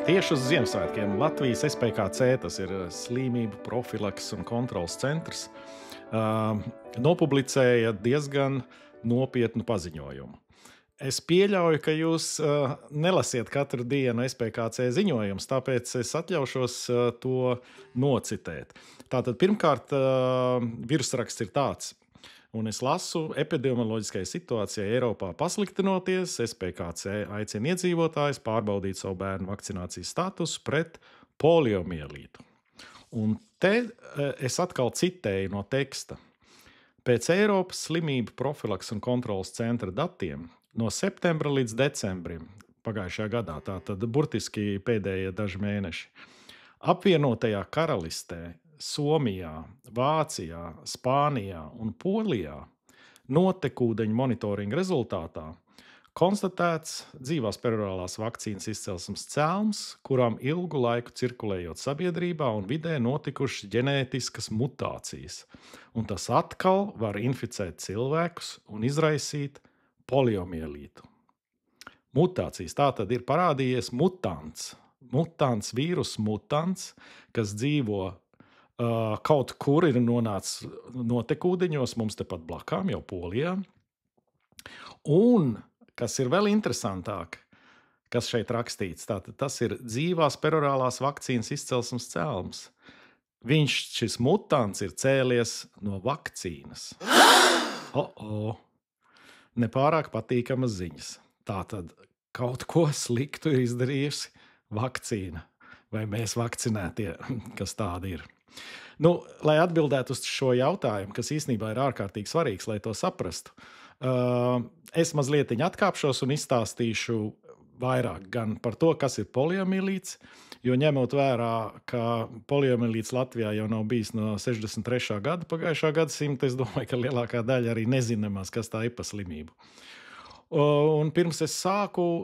Tieši uz Ziemassvētkiem Latvijas SPKC, tas ir Slimību profilakses un kontroles centrs, nopublicēja diezgan nopietnu paziņojumu. Es pieļauju, ka jūs nelasiet katru dienu SPKC ziņojumus, tāpēc es atļaušos to nocitēt. Tātad pirmkārt, virsraksts ir tāds. Un es lasu, epidemioloģiskai situācijai Eiropā pasliktinoties, SPKC aicina iedzīvotājus pārbaudīt savu bērnu vakcinācijas statusu pret poliomielītu. Un te es atkal citēju no teksta. Pēc Eiropas slimību profilakses un kontroles centra datiem no septembra līdz decembrim pagājušajā gadā, tātad burtiski pēdējie daži mēneši, apvienotajā karalistē, Somijā, Vācijā, Spānijā un Polijā notekūdeņu monitoringa rezultātā konstatēts dzīvās perorālās vakcīnas izcelsmes cēlums, kurām ilgu laiku cirkulējot sabiedrībā un vidē notikušas ģenētiskas mutācijas. Un tas atkal var inficēt cilvēkus un izraisīt poliomielītu. Mutācijas, tā tad ir parādījies mutants, vīrus mutants, kas dzīvo kaut kur ir nonācis notekūdeņos, mums tepat blakām, jau Polijā. Un, kas ir vēl interesantāk, kas šeit rakstīts, tātad tas ir dzīvās perorālās vakcīnas izcelsmes cēlums. Šis mutants ir cēlies no vakcīnas. Nepārāk patīkamas ziņas. Tātad kaut ko sliktu ir izdarījusi vakcīna. Vai mēs vakcinētie, kas tādi ir. Lai atbildētu uz šo jautājumu, kas īstenībā ir ārkārtīgi svarīgs, lai to saprastu, es mazliet atkāpšos un izstāstīšu vairāk gan par to, kas ir poliomielīts, jo ņemot vērā, ka poliomielīts Latvijā jau nav bijis no 63. gada pagājušā gadsimta, es domāju, ka lielākā daļa arī nezina nemaz, kas tā ir pa slimību. Un pirms es sāku,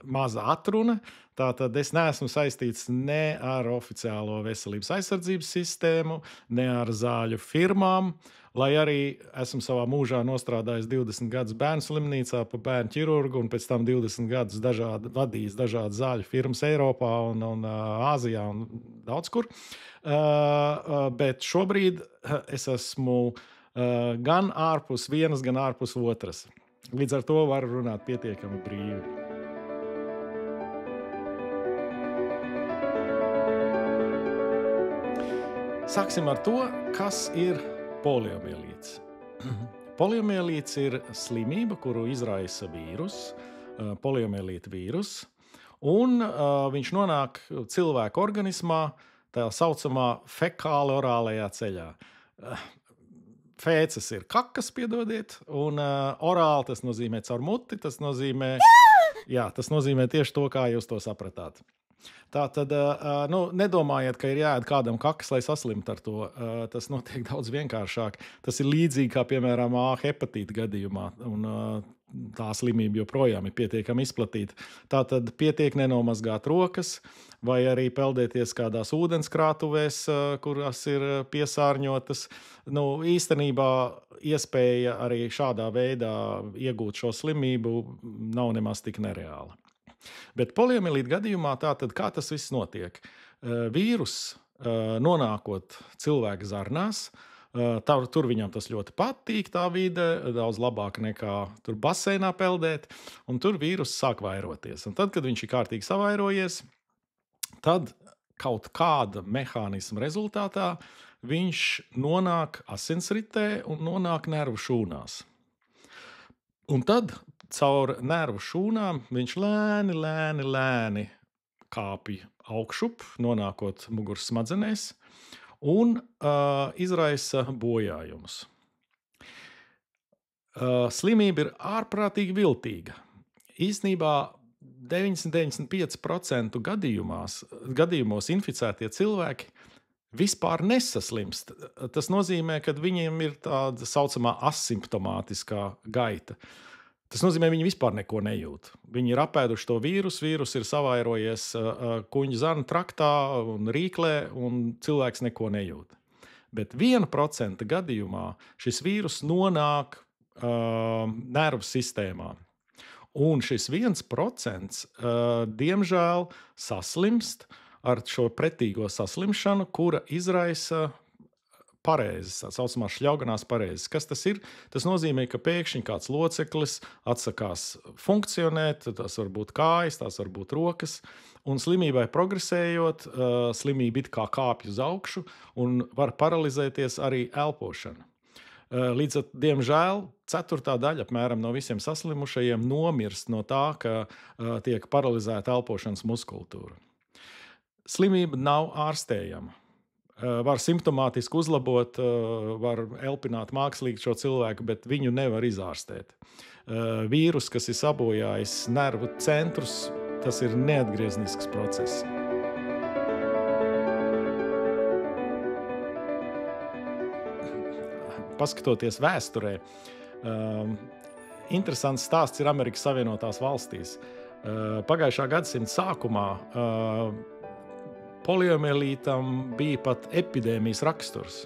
maza atruna. Tātad es neesmu saistīts ne ar oficiālo veselības aizsardzības sistēmu, ne ar zāļu firmām, lai arī esmu savā mūžā nostrādājis 20 gadus bērnu slimnīcā pa bērnu ķirurgu un pēc tam 20 gadus vadījis dažādas zāļu firmas Eiropā un Āzijā un daudz kur. Bet šobrīd es esmu gan ārpus vienas, gan ārpus otras. Līdz ar to varu runāt pietiekami brīvi. Sāksim ar to, kas ir poliomielīts. Poliomielīts ir slimība, kuru izraisa vīrus, poliomielīta vīrus, un viņš nonāk cilvēka organismā tā saucamā fekāli-orālajā ceļā. Fēces ir kakas, piedodiet, un orāli tas nozīmē caur muti, tas nozīmē tieši to, kā jūs to sapratāt. Tātad, nedomājiet, ka ir jāēd kādam kakas, lai saslimtu ar to. Tas notiek daudz vienkāršāk. Tas ir līdzīgi kā, piemēram, A hepatīta gadījumā, un tā slimība joprojām ir pietiekami izplatīta. Tātad pietiek nenomazgāt rokas, vai arī peldēties kādās ūdenskrātuvēs, kuras ir piesārņotas. Īstenībā iespēja arī šādā veidā iegūt šo slimību nav nemaz tik nereāla. Bet poliomielīta gadījumā tātad kā tas viss notiek? Vīrus nonākot cilvēka zarnās, tur viņam tas ļoti patīk, tā vide, daudz labāk nekā tur baseinā peldēt, un tur vīrus sāk vairoties. Un tad, kad viņš ir kārtīgi savairojies, tad kaut kāda mehānisma rezultātā viņš nonāk asinsritē un nonāk nervu šūnās. Un tad caur nervu šūnām viņš lēni kāpj augšup, nonākot muguras smadzenēs, un izraisa bojājumus. Slimība ir ārprātīgi viltīga. Īstenībā 90–95% gadījumos inficētie cilvēki vispār nesaslimst. Tas nozīmē, ka viņiem ir tāda saucamā asimptomātiskā gaita. Tas nozīmē, viņi vispār neko nejūt. Viņi ir apēduši to vīrusu, vīrus ir savairojies kuņģa zarnu traktā un rīklē, un cilvēks neko nejūt. Bet 1% gadījumā šis vīrus nonāk nervu sistēmā. Un šis 1% diemžēl saslimst ar šo pretīgo saslimšanu, kura izraisa pareizes, tā saucamās šļauganās pareizes. Kas tas ir? Tas nozīmē, ka pēkšņi kāds loceklis atsakās funkcionēt, tas var būt kājas, tās var būt rokas, un slimībai progresējot, slimība it kā kāpj uz augšu un var paralizēties arī elpošana. Līdz ar, diemžēl, ceturtā daļa apmēram no visiem saslimušajiem nomirst no tā, ka tiek paralizēta elpošanas muskultūra. Slimība nav ārstējama. Var simptomātiski uzlabot, var elpināt mākslīgi šo cilvēku, bet viņu nevar izārstēt. Vīrus, kas ir sabojājis nervu centrus, tas ir neatgrieznisks process. Paskatoties vēsturē, interesants stāsts ir Amerikas Savienotās valstīs. Pagājušā gadsimta sākumā poliomielītam bija pat epidēmijas raksturs.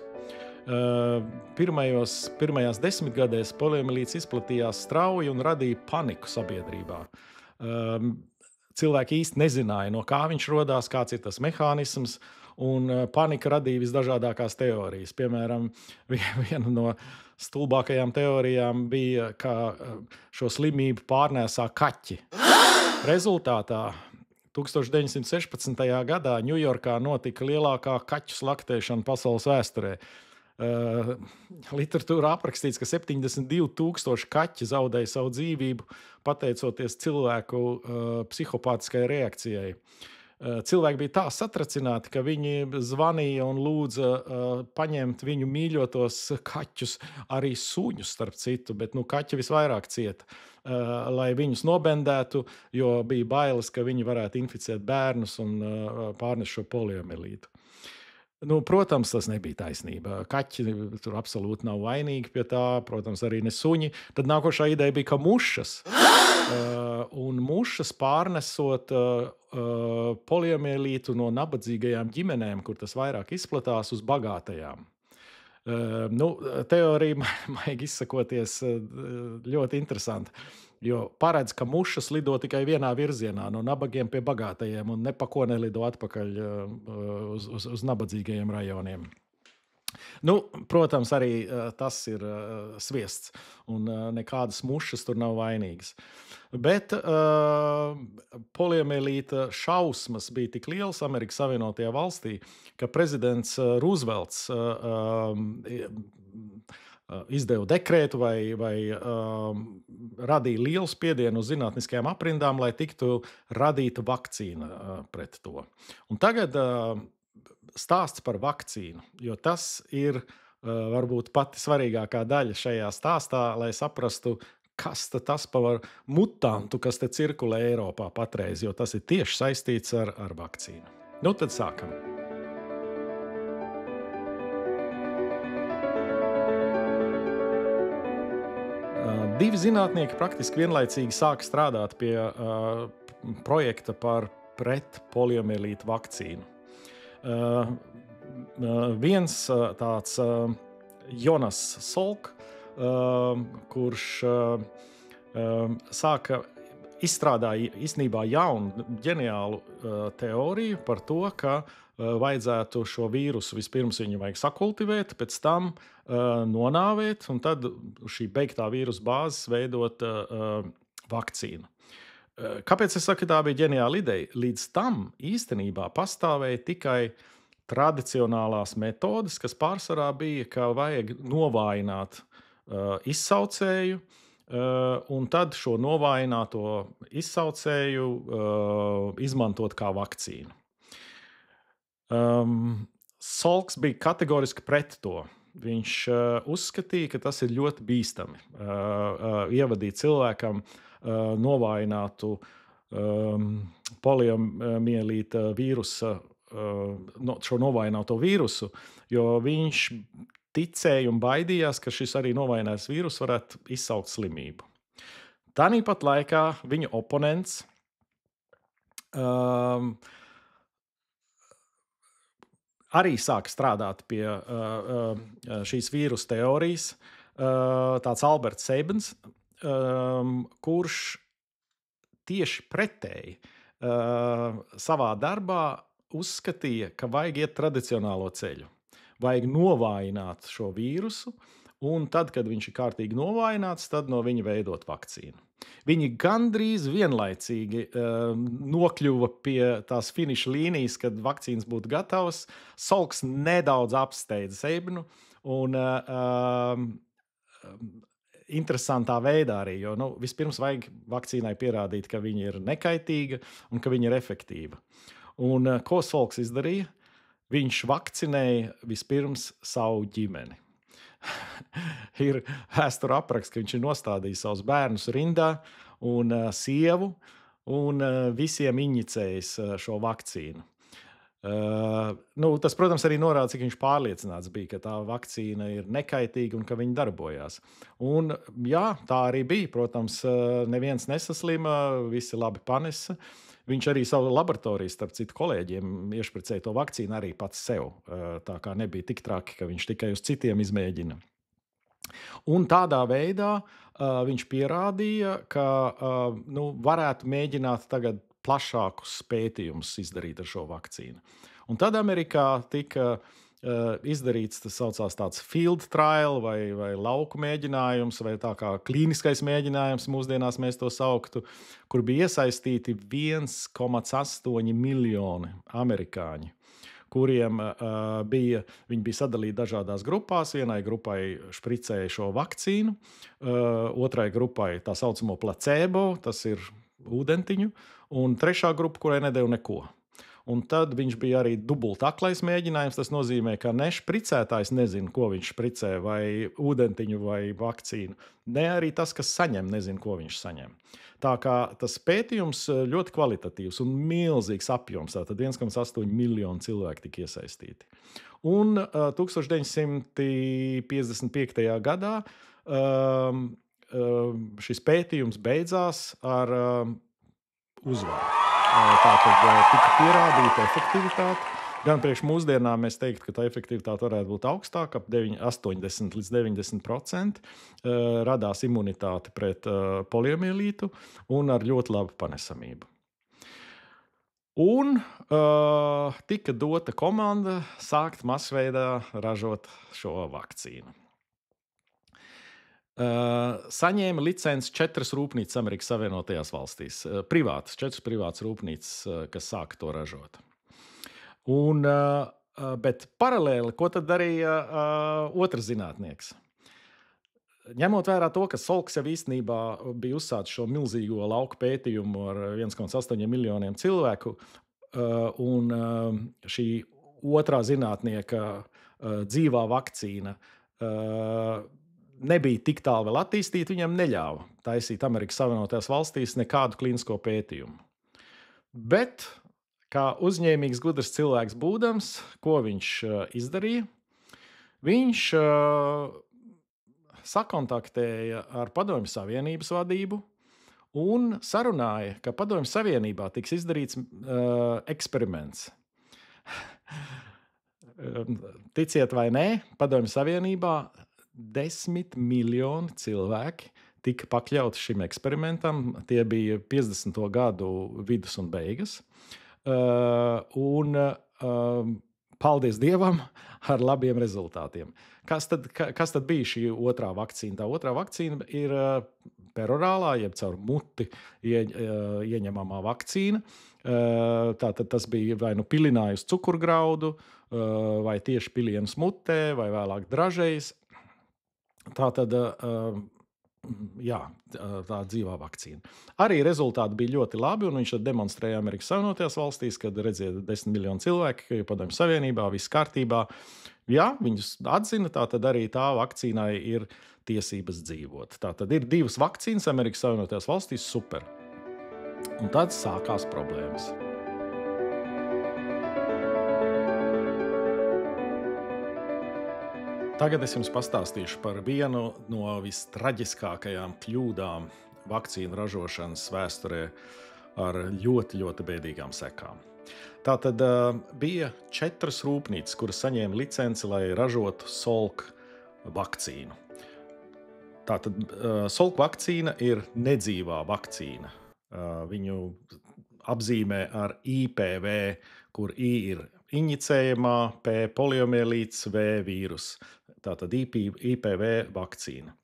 Pirmajās desmitgadēs poliomielīts izplatījās strauji un radīja paniku sabiedrībā. Cilvēki īsti nezināja, no kā viņš rodās, kāds ir tas mehānisms, un panika radīja visdažādākās teorijas. Piemēram, viena no stulbākajām teorijām bija, ka šo slimību pārnēsā kaķi. Rezultātā 1916. gadā Ņujorkā notika lielākā kaķu slaktēšana pasaules vēsturē. Literatūrā aprakstīts, ka 72,000 kaķi zaudēja savu dzīvību, pateicoties cilvēku psihopātiskai reakcijai. Cilvēki bija tā satracināti, ka viņi zvanīja un lūdza paņemt viņu mīļotos kaķus, arī suņus, starp citu, bet kaķi visvairāk cieta, lai viņus nobendētu, jo bija bailes, ka viņi varētu inficēt bērnus un pārnest šo poliomielītu. Protams, tas nebija taisnība. Kaķi tur absolūti nav vainīgi pie tā, protams, arī ne suņi. Tad nākošā ideja bija, ka mušas. Un mušas pārnesot poliomielītu no nabadzīgajām ģimenēm, kur tas vairāk izplatās, uz bagātajām. Teorija, maigi izsakoties, ļoti interesanta, jo paredz, ka mušas lido tikai vienā virzienā, no nabagiem pie bagātajiem, un nepako nelido atpakaļ uz nabadzīgajiem rajoniem. Protams, arī tas ir sviests, un nekādas mušas tur nav vainīgas. Bet poliomielīta šausmas bija tik lielas Amerikas Savienotajā valstī, ka prezidents Roosevelts izdeva dekrētu vai radīja lielu spiedienu uz zinātniskajām aprindām, lai tiktu radīta vakcīna pret to. Un tagad stāsts par vakcīnu, jo tas ir varbūt pati svarīgākā daļa šajā stāstā, lai saprastu, kas tas par mutantu, kas te cirkulē Eiropā patreiz, jo tas ir tieši saistīts ar vakcīnu. Tad sākam. Divi zinātnieki praktiski vienlaicīgi sāka strādāt pie projekta par pret poliomielītu vakcīnu. Viens tāds Jonas Salk, kurš izstrādāja īstenībā jaunu, ģeniālu teoriju par to, ka vajadzētu šo vīrusu vispirms viņu vajag sakultivēt, pēc tam nonāvēt, un tad šī beigtā vīrusu bāzes veidot vakcīnu. Kāpēc es saku, ka tā bija ģeniāla ideja? Līdz tam īstenībā pastāvēja tikai tradicionālās metodes, kas pārsvarā bija, ka vajag novājināt izsaucēju, un tad šo novājināto izsaucēju izmantot kā vakcīnu. Salks bija kategoriski pret to. Viņš uzskatīja, ka tas ir ļoti bīstami ievadīt cilvēkam novājinātu poliomielīta vīrusa, šo novājināto vīrusu, jo viņš ticēja un baidījās, ka šis arī novājinājis vīrus varētu izsaukt slimību. Tāpat laikā viņa oponents arī sāka strādāt pie šīs vīrusu teorijas, tāds Alberts Seibens, kurš tieši pretēji savā darbā uzskatīja, ka vajag iet tradicionālo ceļu. Vajag novājināt šo vīrusu, un tad, kad viņš ir kārtīgi novājināts, tad no viņa veidot vakcīnu. Viņi gandrīz vienlaicīgi nokļuva pie tās finiša līnijas, kad vakcīnas būtu gatavas. Salks nedaudz apsteidza Seibnu, un interesantā veidā arī, jo vispirms vajag vakcīnai pierādīt, ka viņa ir nekaitīga un ka viņa ir efektīva. Un ko Salks izdarīja? Viņš vakcinēja vispirms savu ģimeni. Ir vēsture apraksts, ka viņš ir nostādījis savus bērnus rindā un sievu un visiem injicējis šo vakcīnu. Tas, protams, arī norāda, cik viņš pārliecināts bija, ka tā vakcīna ir nekaitīga un ka viņa darbojās. Un, jā, tā arī bija. Protams, neviens nesaslima, visi labi panesa. Viņš arī savu laboratoriju, starp citu kolēģiem, iešpricēja to vakcīnu arī pats sev. Tā kā nebija tik traki, ka viņš tikai uz citiem izmēģina. Un tādā veidā viņš pierādīja, ka varētu mēģināt tagad plašākus pētījumus izdarīt ar šo vakcīnu. Un tad Amerikā tika izdarīts, tas saucās tāds field trial vai lauku mēģinājums, vai tā kā klīniskais mēģinājums mūsdienās mēs to sauktu, kur bija iesaistīti 1,8 miljoni amerikāņi, kuriem viņi bija sadalīti dažādās grupās. Vienai grupai špricēja šo vakcīnu, otrai grupai tā saucamo placebo, tas ir ūdentiņu, un trešā grupa, kurai nedēļu neko. Un tad viņš bija arī dubultaklais mēģinājums. Tas nozīmē, ka ne špricētājs nezina, ko viņš špricē, vai ūdentiņu, vai vakcīnu. Ne arī tas, kas saņem, nezina, ko viņš saņem. Tā kā tas pētījums ļoti kvalitatīvs un milzīgs apjoms. Tātad 1,8 miljonu cilvēku tika iesaistīti. Un 1955. gadā šis pētījums beidzās ar uzvaru. Tātad tika pierādīta efektivitāte. Gan priekš mūsdienām mēs teiktu, ka tā efektivitāte varētu būt augstāka, ap 80 līdz 90%. Radās imunitāte pret poliomielītu un ar ļoti labu panesamību. Un tika dota komanda sākt masveidā ražot šo vakcīnu. Saņēma licenci 4 rūpnīcas Amerikas Savienotajās valstīs. 4 privātas rūpnīcas, kas sāka to ražot. Bet paralēli, ko tad darīja otrs zinātnieks? Ņemot vērā to, ka Salks jau īstenībā bija uzsācis šo milzīgo lauku pētījumu ar 1,8 miljoniem cilvēku, un šī otrā zinātnieka dzīvā vakcīna nebija tik tālu vēl attīstīta, viņam neļāva taisīt Amerikas Savienotajās valstīs nekādu klīnisko pētījumu. Bet, kā uzņēmīgs, gudrs cilvēks būdams, ko viņš izdarīja? Viņš sakontaktēja ar Padomju Savienības vadību un sarunāja, ka Padomju Savienībā tiks izdarīts eksperiments. Ticiet vai nē, Padomju Savienībā 10 miljoni cilvēki tika pakļauti šim eksperimentam. Tie bija 50. gadu vidus un beigas. Paldies Dievam, ar labiem rezultātiem. Kas tad bija šī otrā vakcīna? Tā otrā vakcīna ir perorālā, jeb caur muti ieņemamā vakcīna. Tātad tas bija vai nu pilinājus cukurgraudu, vai tieši pilienus mutē, vai vēlāk dražejas. Tātad, tā dzīvā vakcīna. Arī rezultāti bija ļoti labi, un viņš demonstrēja Amerikas Savienotajās valstīs, kad redziet 10 miljonu cilvēku, Padomju Savienībā, viss kārtībā. Jā, viņus atzina, tātad arī tā vakcīnai ir tiesības dzīvot. Tātad ir 2 vakcīnas Amerikas Savienotajās valstīs, super. Un tad sākās problēmas. Tagad es jums pastāstīšu par vienu no vistraģiskākajām kļūdām vakcīnu ražošanas vēsturē ar ļoti, ļoti bēdīgām sekām. Tātad bija 4 rūpnīcas, kuras saņēma licenci, lai ražotu Salk vakcīnu. Tātad Salk vakcīna ir nedzīvā vakcīna. Viņu apzīmē ar IPV, kur I ir injicējamā, P poliomielīts, V vīrus. Tātad IPV vakcīna.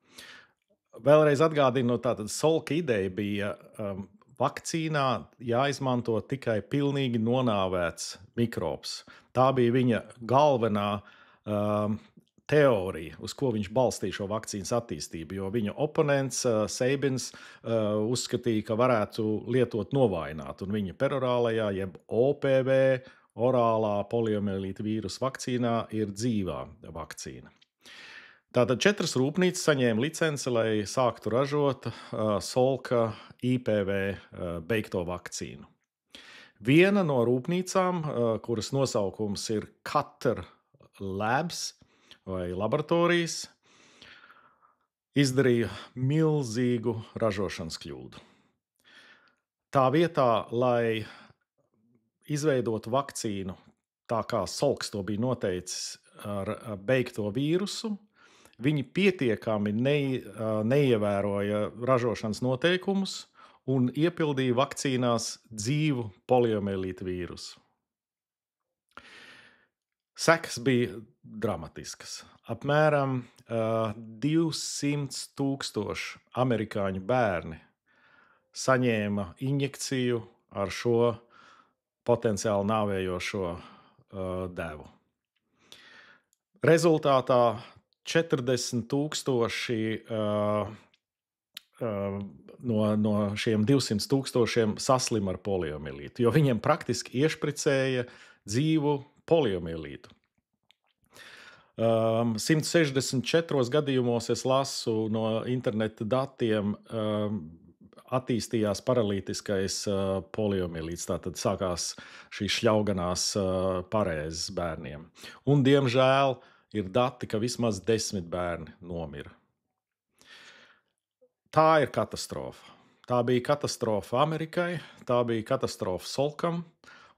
Vēlreiz atgādinu, tātad Salka ideja bija vakcīnā jāizmanto tikai pilnīgi nonāvēts mikrobs. Tā bija viņa galvenā teorija, uz ko viņš balstīja šo vakcīnas attīstību, jo viņa oponents Sabins uzskatīja, ka varētu lietot novājināt, un viņa perorālajā, jeb OPV, orālā poliomielīta vīrusa vakcīnā ir dzīvā vakcīna. Tātad 4 rūpnīcas saņēma licenci, lai sāktu ražot Salka IPV beigto vakcīnu. Viena no rūpnīcām, kuras nosaukums ir Qatar Labs vai laboratorijas, izdarīja milzīgu ražošanas kļūdu. Tā vietā, lai izveidotu vakcīnu, tā kā Salks to bija noteicis ar beigto vīrusu, viņi pietiekami neievēroja ražošanas noteikumus un iepildīja vakcīnās dzīvu poliomielīta vīrusu. Sekas bija dramatiskas. Apmēram 200,000 amerikāņu bērni saņēma injekciju ar šo potenciāli nāvējošo devu. Rezultātā 40,000 no šiem 200,000 saslima ar poliomielītu, jo viņiem praktiski iešpricēja dzīvu poliomielītu. 164 gadījumos, es lasu no interneta datiem, attīstījās paralītiskais poliomielīts, tātad sākās šīs šļauganās parēzes bērniem. Un, diemžēl, ir dati, ka vismaz 10 bērni nomira. Tā ir katastrofa. Tā bija katastrofa Amerikai, tā bija katastrofa Salkam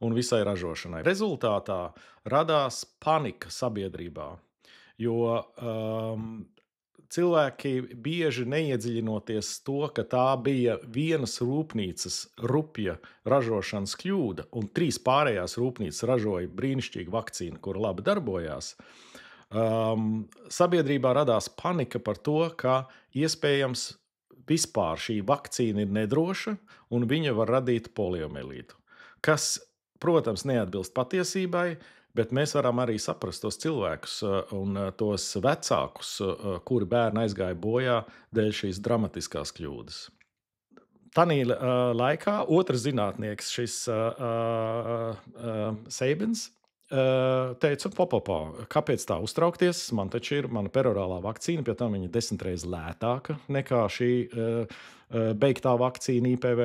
un visai ražošanai. Rezultātā radās panika sabiedrībā, jo cilvēki bieži neiedziļinoties to, ka tā bija vienas rūpnīcas rupja ražošanas kļūda, un 3 pārējās rūpnīcas ražoja brīnišķīgu vakcīnu, kura labi darbojās. Sabiedrībā radās panika par to, ka iespējams vispār šī vakcīna ir nedroša un viņa var radīt poliomielītu, kas, protams, neatbilst patiesībai, bet mēs varam arī saprast tos cilvēkus un tos vecākus, kuri bērni aizgāja bojā dēļ šīs dramatiskās kļūdas. Tanī laikā otrs zinātnieks, šis Sabins, teica, kāpēc tā uztraukties? Man taču ir mana perorālā vakcīna, pie tam viņa 10 reizes lētāka nekā šī beigtā vakcīna IPV.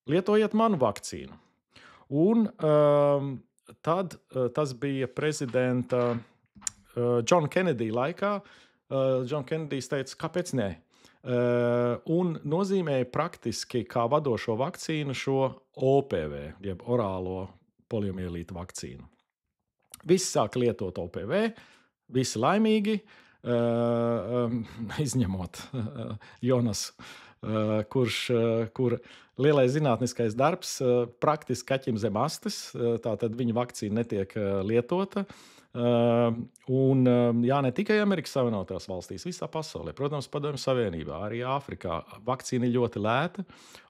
Lietojiet manu vakcīnu. Un tad tas bija prezidenta John Kennedy laikā. John Kennedijs teica, kāpēc ne? Un nozīmēja praktiski kā vadošo vakcīnu šo OPV, jeb orālo poliomielīta vakcīnu. Visi sāk lietot OPV, visi laimīgi, izņemot Jonas, kur lielais zinātniskais darbs praktiski kaķim zem astes, tātad viņa vakcīna netiek lietota. Un ne tikai Amerikas Savienotās valstīs, visā pasaulē, protams, Padomju Savienībā, arī Āfrikā vakcīna ir ļoti lēta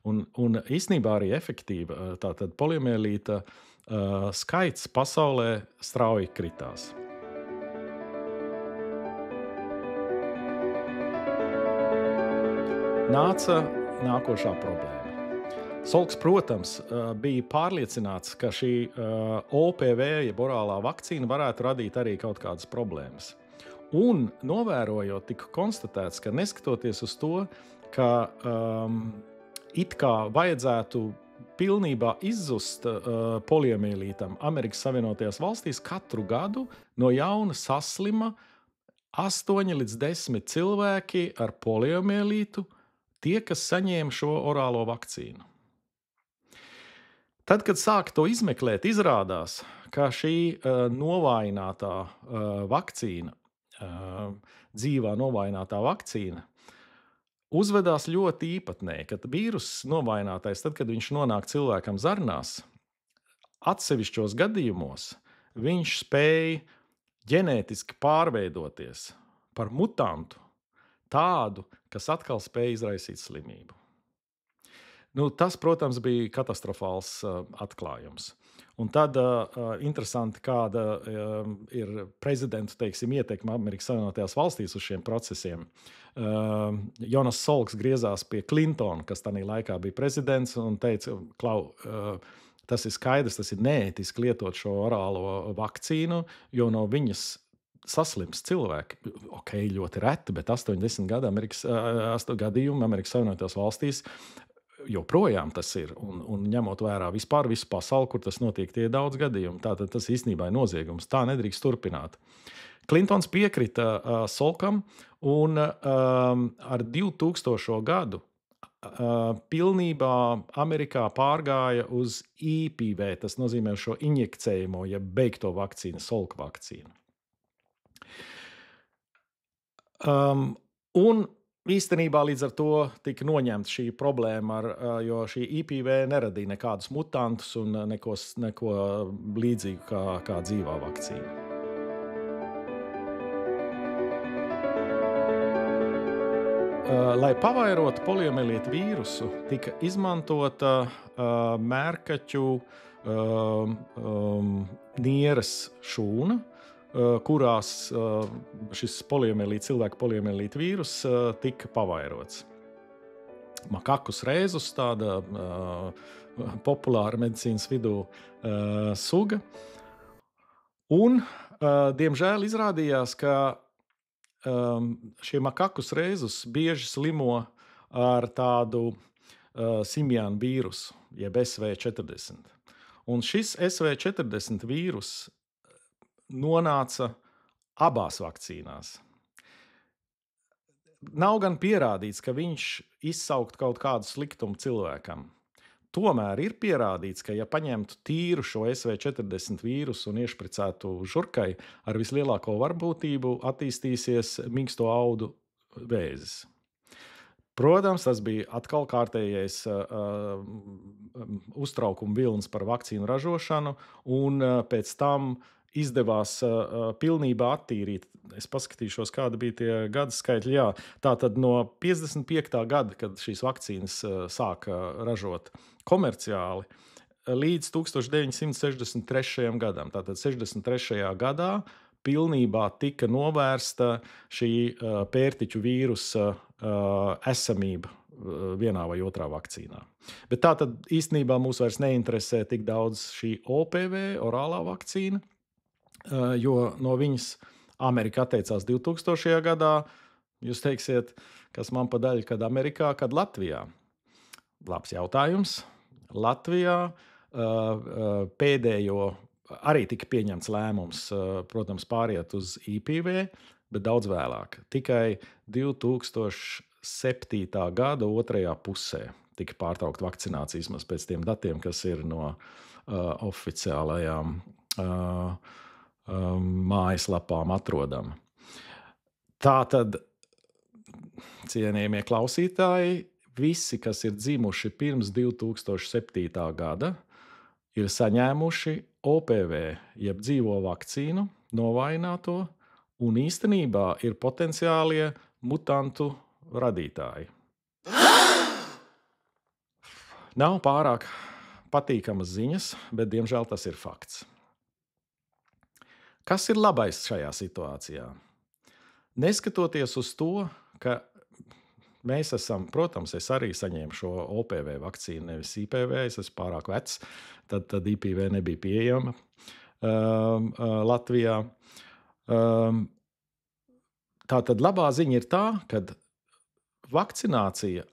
un īstenībā arī efektīva. Tātad poliomielīta skaits pasaulē strauji kritās. Nāca nākošā problēma. Salks, protams, bija pārliecināts, ka šī OPV, jeb orālā vakcīna, varētu radīt arī kaut kādas problēmas. Un, novērojot, tika konstatēts, ka neskatoties uz to, ka it kā vajadzētu pilnībā izzust poliomielītam Amerikas Savienotajās valstīs, katru gadu no jauna saslima 8 līdz 10 cilvēki ar poliomielītu, tie, kas saņēma šo orālo vakcīnu. Tad, kad sāka to izmeklēt, izrādās, ka šī novājinātā vakcīna, dzīvā novājinātā vakcīna, uzvedās ļoti īpatnēji, kad vīruss novainātais, tad, kad viņš nonāk cilvēkam zarnās, atsevišķos gadījumos viņš spēja ģenētiski pārveidoties par mutantu, tādu, kas atkal spēja izraisīt slimību. Tas, protams, bija katastrofāls atklājums. Un tad interesanti, kāda ir prezidenta ietekme Amerikas Savienotajās valstīs uz šiem procesiem. Jonas Salks griezās pie Clintona, kas tajā laikā bija prezidents, un teica, tas ir skaidrs, tas ir neētiski lietot šo orālo vakcīnu, jo no viņas saslims cilvēki. Ok, ļoti reti, bet 80 gadījumi Amerikas Savienotajās valstīs joprojām tas ir. Un ņemot vērā vispār visu pasauli, kur tas notiek, tie ir daudz gadījumu. Tātad tas īstenībā ir noziegums. Tā nedrīkst turpināt. Klintons piekrita Salkam un ar 2000. gadu pilnībā Amerikā pārgāja uz IPV, tas nozīmē šo injekcējamo, ja beigto vakcīnu, Salka vakcīnu. Un īstenībā līdz ar to tika noņemta šī problēma, jo šī IPV neradīja nekādus mutantus un neko līdzīgu kā dzīvā vakcīna. Lai pavairotu poliomielītu vīrusu, tika izmantota mērkaķu nieres šūna, kurās šis cilvēku poliomielīta vīrus tika pavairots. Makakus rēzus, tāda populāra medicīnas vidū suga. Un, diemžēl, izrādījās, ka šie makakus rēzus bieži slimo ar tādu simjānu vīrusu, jeb SV40. Un šis SV40 vīrus nonāca abās vakcīnās. Nav gan pierādīts, ka viņš izsaukt kaut kādu sliktumu cilvēkam. Tomēr ir pierādīts, ka ja paņemtu tīru šo SV40 vīrusu un iešpricētu žurkai, ar vislielāko varbūtību attīstīsies mīksto audu vēzis. Protams, tas bija atkal kārtējais uztraukuma vilnis par vakcīnu ražošanu, un pēc tam izdevās pilnībā attīrīt. Es paskatīšos, kāda bija tie gada skaitļi. Jā, tātad no 55. gada, kad šīs vakcīnas sāka ražot komerciāli, līdz 1963. gadam. Tātad 63. gadā pilnībā tika novērsta šī pērtiķu vīrusa esamība vienā vai otrā vakcīnā. Bet tātad īstenībā mūs vairs neinteresē tik daudz šī OPV, orālā vakcīna, jo no viņas Amerika atteicās 2000. gadā. Jūs teiksiet, kas man pa daļu, kad Amerikā, kad Latvijā? Labs jautājums. Latvijā pēdējo arī tika pieņemts lēmums, protams, pāriet uz IPV, bet daudz vēlāk. Tikai 2007. gada otrajā pusē tika pārtraukta vakcinācija, vismaz pēc tiem datiem, kas ir no oficiālajām mājaslapām atrodama. Tātad, cienījamie klausītāji, visi, kas ir dzimuši pirms 2007. gada, ir saņēmuši OPV, jeb dzīvo vakcīnu, novaināto, un īstenībā ir potenciālie mutantu radītāji. Nav pārāk patīkamas ziņas, bet diemžēl tas ir fakts. Kas ir labais šajā situācijā? Neskatoties uz to, ka mēs esam, protams, es arī saņēmu šo OPV vakcīnu, nevis IPV, es esmu pārāk vecs, tad IPV nebija pieejama Latvijā. Tātad labā ziņa ir tā, ka vakcinācija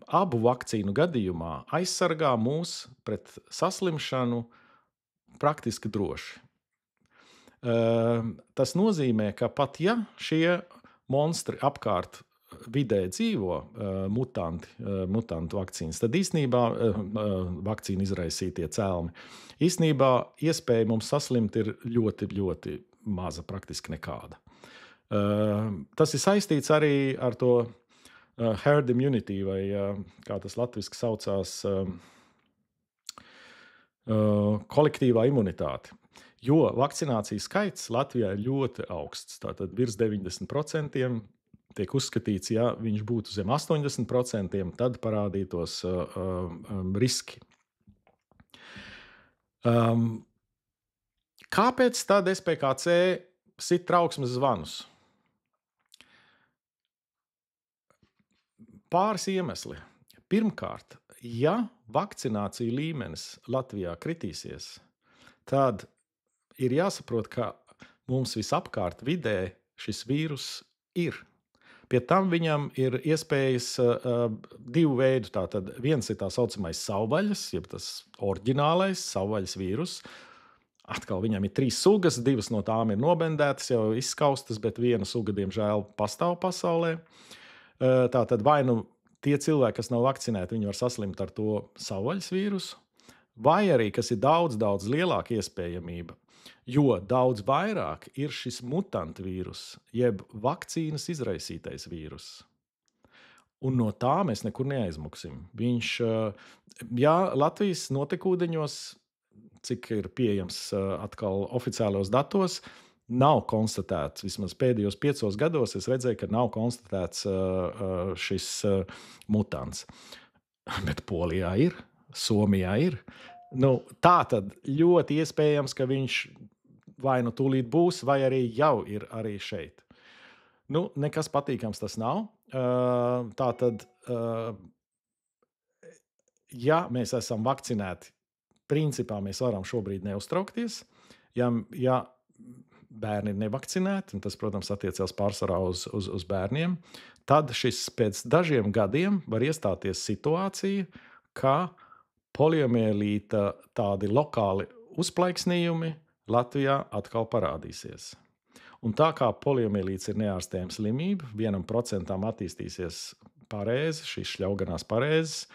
abu vakcīnu gadījumā aizsargā mūs pret saslimšanu praktiski droši. Tas nozīmē, ka pat ja šie monstri apkārt vidē dzīvo mutantu vakcīnas, tad īstenībā vakcīna izraisītie cēlni. Īstenībā iespēja mums saslimt ir ļoti, ļoti maza, praktiski nekāda. Tas ir saistīts arī ar to herd immunity, vai kā tas latviski saucās, kolektīvā imunitāte. Jo vakcinācijas skaits Latvijā ir ļoti augsts. Tātad virs 90% tiek uzskatīts, ja viņš būtu zem 80%, tad parādītos riski. Kāpēc tad SPKC sit trauksmes zvanus? Pāris iemesli. Pirmkārt, ja vakcinācija līmenis Latvijā kritīsies, tad ir jāsaprot, ka mums visapkārt vidē šis vīrus ir. Pie tam viņam ir iespējas divu veidu. Tātad viens ir tā saucamais savvaļas, jeb tas oriģinālais savvaļas vīrus. Atkal viņam ir 3 sugas, 2 no tām ir nobendētas, jau izskaustas, bet viena suga, diemžēl, pastāv pasaulē. Tātad vai nu tie cilvēki, kas nav vakcinēti, viņi var saslimt ar to savvaļas vīrusu, vai arī, kas ir daudz, daudz lielāka iespējamība, jo daudz vairāk ir šis mutantu vīrus, jeb vakcīnas izraisītais vīrus. Un no tā mēs nekur neaizmuksim. Viņš, jā, Latvijas notekūdeņos, cik ir pieejams atkal oficiālos datos, nav konstatēts, vismaz pēdējos 5 gados es redzēju, ka nav konstatēts šis mutants. Bet Polijā ir, Somijā ir. Tā tad ļoti iespējams, ka viņš vai nu tūlīt būs, vai arī jau ir arī šeit. Nekas patīkams tas nav. Tātad, ja mēs esam vakcinēti, principā mēs varam šobrīd neuztraukties. Ja bērni ir nevakcinēti, un tas, protams, attiecās pārsvarā uz bērniem, tad šis pēc dažiem gadiem var iestāties situācija, ka poliomielīta tādi lokāli uzplaiksnījumi Latvijā atkal parādīsies. Un tā kā poliomielīts ir neārstējama slimība, 1% attīstīsies parēzi, šīs šļauganās parēzes,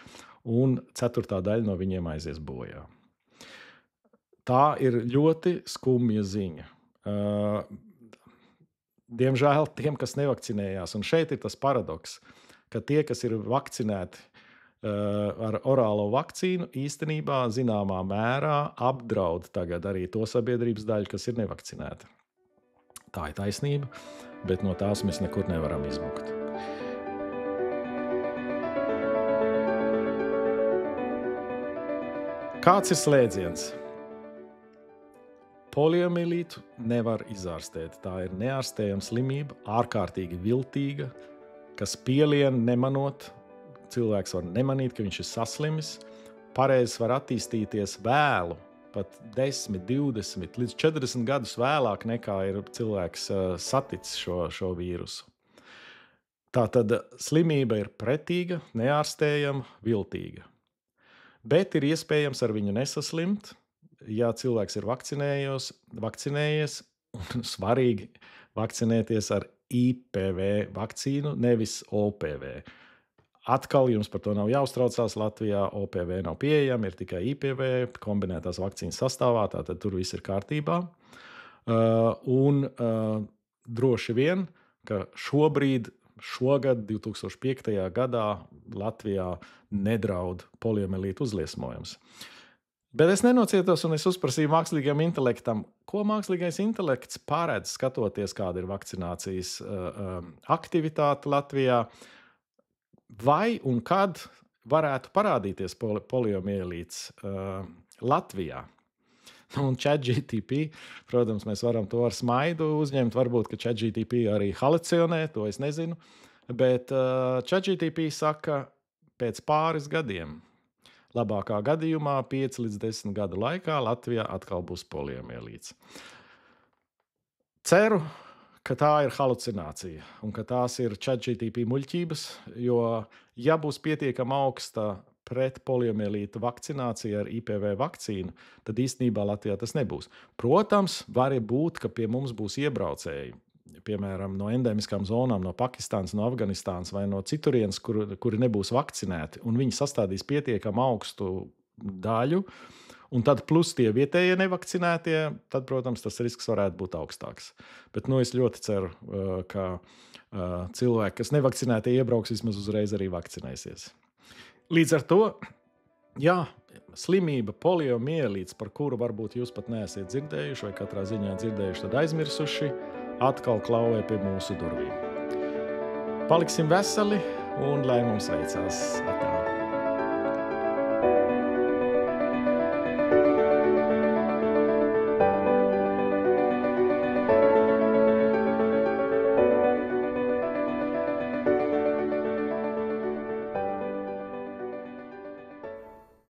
un 1/4 daļa no viņiem aizies bojā. Tā ir ļoti skumja ziņa. Diemžēl tiem, kas nevakcinējās, un šeit ir tas paradoks, ka tie, kas ir vakcinēti ar orālo vakcīnu, īstenībā zināmā mērā apdraud tagad arī to sabiedrības daļu, kas ir nevakcinēta. Tā ir taisnība, bet no tās mēs nekur nevaram izmukt. Kāds ir slēdziens? Poliomielītu nevar izārstēt. Tā ir neārstējama slimība, ārkārtīgi viltīga, kas pielien nemanot. Cilvēks var nemanīt, ka viņš ir saslimis. Parēzes var attīstīties vēlu, pat 10, 20 līdz 40 gadus vēlāk nekā ir cilvēks saticis šo vīrusu. Tātad slimība ir pretīga, neārstējama, viltīga. Bet ir iespējams ar viņu nesaslimt, ja cilvēks ir vakcinējies, un svarīgi vakcinēties ar IPV vakcīnu, nevis OPV. Atkal jums par to nav jāuztraucās. Latvijā OPV nav pieejama, ir tikai IPV kombinētās vakcīnas sastāvā, tātad tur viss ir kārtībā. Droši vien, ka šogad, 2005. gadā, Latvijā nedraud poliomielītu uzliesmojums. Bet es nenocietos un es uzprasīju mākslīgajam intelektam, ko mākslīgais intelekts paredz, skatoties, kāda ir vakcinācijas aktivitāte Latvijā, vai un kad varētu parādīties poliomielīts Latvijā. Un ChatGPT, protams, mēs varam to ar smaidu uzņemt, varbūt, ka ChatGPT arī halucinē, to es nezinu, bet ChatGPT saka, pēc pāris gadiem, labākā gadījumā 5 līdz 10 gadu laikā Latvijā atkal būs poliomielīts. Ceru, ka tā ir halucinācija un ka tās ir ChatGPT muļķības, jo ja būs pietiekami augsta pret poliomielītu vakcinācija ar IPV vakcīnu, tad īstenībā Latvijā tas nebūs. Protams, var būt, ka pie mums būs iebraucēji, piemēram, no endemiskām zonām, no Pakistānas, no Afganistānas vai no citurienes, kuri nebūs vakcinēti, un viņi sastādīs pietiekami augstu daļu, un tad plus tie vietējie nevakcinētie, tad, protams, tas risks varētu būt augstāks. Bet es ļoti ceru, ka cilvēki, kas nevakcinēti, iebrauks vismaz uzreiz arī vakcinēsies. Līdz ar to, jā, slimība poliomielīts, par kuru varbūt jūs pat neesat dzirdējuši vai katrā ziņā dzirdējuši, tad aizmirsuši, atkal klauvē pie mūsu durvīm. Paliksim veseli un lai mums veicās. Atā.